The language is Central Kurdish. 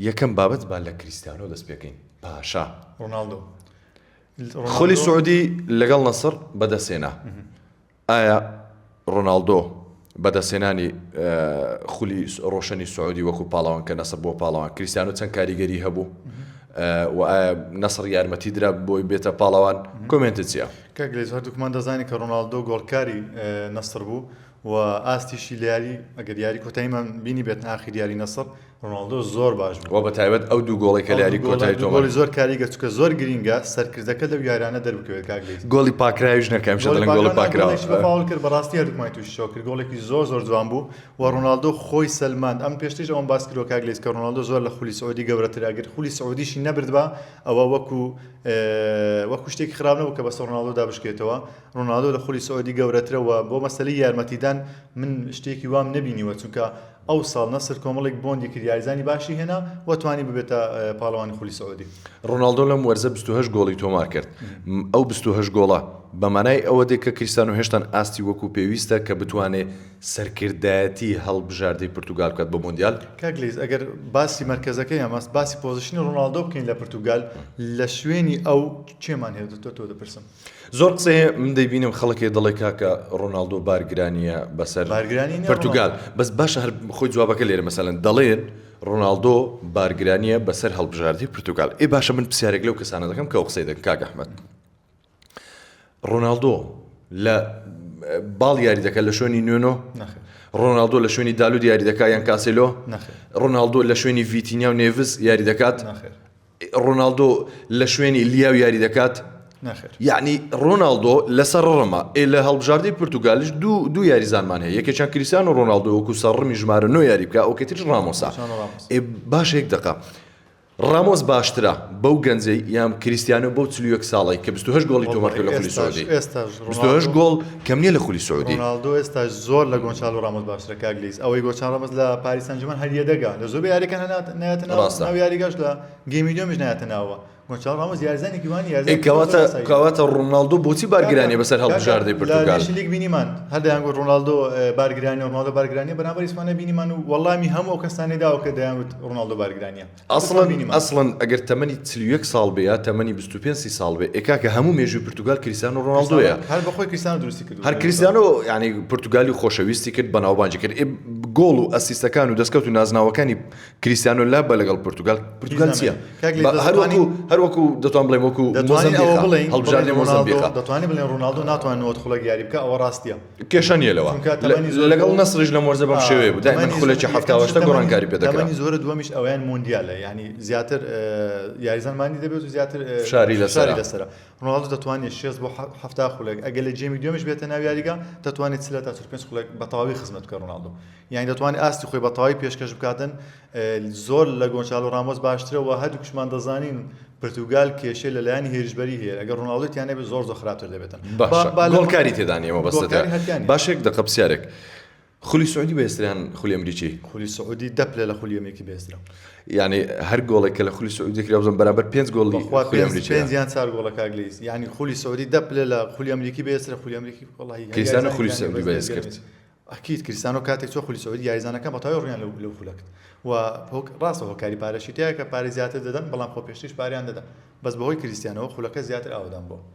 یەکەم بابەت با لە کریستیانۆ دەست پێکەین پاشا رونالدو خۆلی سعودی لەگەڵ نەسر بەدەستێنا ئایا ڕۆناڵدۆ بەدەستێنانی خولی ڕۆشنی سعودی وەکو پاڵاوان کە نەسر بۆ پاڵاوان کریستیانۆ چەند کاریگەری هەبوو و ئایا نەسر یارمەتی درا بۆی بێتە پاڵاوان کۆمنتت چییە؟ کاگلێز هەردووکمان دەزانانی کە ڕۆناڵدۆ گۆڵکاری نەسر بوو و ئاستیشی لە یاری ئەگەر یاری کۆتاییمان بینی بێت ئاخر یاری نەسر ڕۆناڵدۆ زۆر باش بوو و بە تایبەت ئەو دوو گۆڵی کە لە یاری کۆتایی گۆڵی زۆر کاریگە چکە زۆر گرینگە سەرکردەکە لەو یارانە دەربکەوێت کاگلێز گۆڵی پاکراویش نەکەم شە دەڵێن گۆڵی پاکراوە فاول کرد بەڕاستی هەردووکمای تووشی شۆ کرد گۆڵێکی زۆر جوان بوو و ڕۆناڵدۆ خۆی سەلماند ئەم پێشترش ئەوم باس کردەوە کاگلێز کە ڕۆناڵدۆ زۆر لە خولی سعودی گەورەتر ئەگەر خولی سعودیشی نەبردبا ئەوە وەکو شتێکی خراپ نەبوو کە بەس ڕۆناڵدۆ دابشکێتەوە ڕۆناڵدۆ لە خولی سعودی گەورەترەوە بۆ مەسەلەی یارمەتیدان من شتێکی وام نبینیوە چونکە ئەو ساڵ نەسر کۆمەڵێک بۆندی کرد یاریزانی باشی هێنا وەتوانی ببێتە پاڵەوانی خولی سعودی ڕۆناڵدۆ لەم وەرزە 28 گۆڵی تۆمار کرد ئەو 28 گۆڵە بەمانای ئەوە دێک کە کریستیانۆ هێشتان ئاستی وەکو پێویستە کە بتوانێت سەرکردایەتی هەڵبژاردەی پورتوگال بکات بە مۆندیال کاگلیز ئەگەر باسی مرکزەکەی ئەماس باسی پۆزیشنی ڕۆناڵدۆ بکەین لە پورتوگال لە شوێنی ئەو چێمان هەیە تۆ دەپرسم زۆر قسەیە من دەیبینم خەڵکی دەڵێ کاکە ڕۆناڵدۆ بارگرانیە بەسەر پورتوگال بەس باشە هەر خۆی جوابەکە لێرە مەسەلەن دەڵێن ڕۆناڵدۆ بارگرانیە بەسەر هەڵبژاردەی پورتوگال ئێ باشە من پرسیارێک لەو کەسانە دەکەم کە ئەو قسەی دەکەن کاک ئەحمەد ڕۆناڵدۆ لە باڵ یاری دەکات لە شوێنی نوێنۆ ڕۆناڵدۆ لە شوێنی دالود یاری دەکات یان کاسێلۆ ڕۆناڵدۆ لە شوێنی ڤیتینیا و نێڤز یاری دەکات ڕۆناڵدۆ لە شوێنی لیاو یاری دەکات یعنی ڕۆناڵدۆ لەسەر ڕەما لە هەڵبژاردەی پورتوگالیش دوو یاریزانمان هەیە یەکێکیان کریستیانۆ ڕۆناڵدۆ وەکو سەرڕمی ژمارە 9 یاری بکە ئەو کەتریش ڕامۆسا باش یەک دقە ڕامۆس باشترە بەو گەنجەی یام کریستیانۆ بەو 41 ساڵی کە 28 گۆڵی تۆمار کرد لە خولی سعودی 28 گۆڵ کەم نییە لە خولی سعودی ڕۆناڵدۆ ئێستا زۆر لە گۆنچالۆ ڕامۆس باشترە کاگلیز ئەوەی گۆنچالۆ ڕامۆس لە پاریس سەن ژەرمەن هەر یەدەگا لە زۆر یاریەکان نایەتە ناو یاریگەش لە گەیمیدۆمیش نایەتە ناوە گۆنچالۆ ڕامۆس یاریزانێکی وانی کەواتە ڕۆناڵدۆ بۆچی بارگرانیە بەسەر هەڵبژاردەی پورتوگال لە لیگ بینیمان هەردەیان گوت ڕۆناڵدۆ بارگرانیە ڕۆناڵدۆ بارگرانیە بەرامبەر ئیسپانیا بینیمان و وەڵامی هەموو ئەو کەسانی داوە کە دەیانوت ڕۆناڵدۆ بارگرانیە ئەسڵەن ئەگەر تەمەنی 31 ساڵ بێ یا تەمەنی 25 ساڵ بێ ئێکا کە هەموو مێژووی پورتوگال کریستیانۆ ڕۆناڵدۆیە هەر بەخۆی کریستیانۆ دروستی کرد هەر کریستیانۆ یعنی پورتوگالی خۆشەویستی کرد بەناوبانجی کرد گۆڵ و ئەسیستەکان و دەستکەوت و نازناوەکانی کریستیانۆ لا بە لەگەڵ پورتوگال چییە هەروەکو دەتوان بڵێم وەکو هەڵبژاردنی مۆزەمبیقا دەتوانین بڵێن ڕۆناڵدۆ ناتوانێت خولەک یاری بکە ئەوە ڕاستیە کێشانیە لەوە لەگەڵ نەسرش لە مۆرزە بەم شێوەیە بوو دائما خولەکی 78 گۆڕانکاری پێ دەکرا تەمەنی زۆرە دووەمیش ئەویان مۆندیالە یعنی زیاتر یاریزانمانی دەبێت و زیاتر شاری لەسەرە ڕۆناڵدۆ دەتوانێت 6 بۆ 7 خولەک ئەگەر لە جێمی دووەمیش بێتە ناو یاریگا دەتوانێت 3 تا 5 خولەک بەتەواوی خزمەت بکە ڕۆناڵدۆ یعنی دەتوانێت ئاستی خۆی بەتەواوی پێشکەش بکاتن زۆر لە گۆنچالۆ ڕامۆس باشترە و هەردووکشمان دەزانین پورتوگال کێشەی لەلایەنی هێرشبەری هەیە ئەگەر ڕۆناڵدۆیان هەبێت زۆر خراپتر دەبێتن گۆڵکاری تێدانیەوە بەستە باشێک دقە پرسیارێک خولی سعودی بەێستریان خولی ئەمریکی خولی سعودی دەپلە لە خولی ئەمریکی بێسترا یعنی هەر گۆڵێک کە لە خولی سعودی کرا بزن بەرامبەر 5 گۆڵی خولی ئەمریکی 5 یان 4 گۆڵە کاگلیز یعنی خولی سعودی دەپلە لە خولی ئەمریکی بێسترا خولی ئەمریکی وڵاهی کریستیانۆ خولی سعودی بەێست کرد ئەکید کریستیانۆ کاتێک چۆ خولی سعودی یاریزانەکان بەتەواوی ڕویان لەو خولەکت و ڕاستە هۆکاری پارەشی تەیە کە پارەی زیاتر دەدەن بەڵام خۆ پێشتیش پاریان دەدەن بەس بەهۆی کریستیانەوە خولەکە زیاتر ئاودان بۆ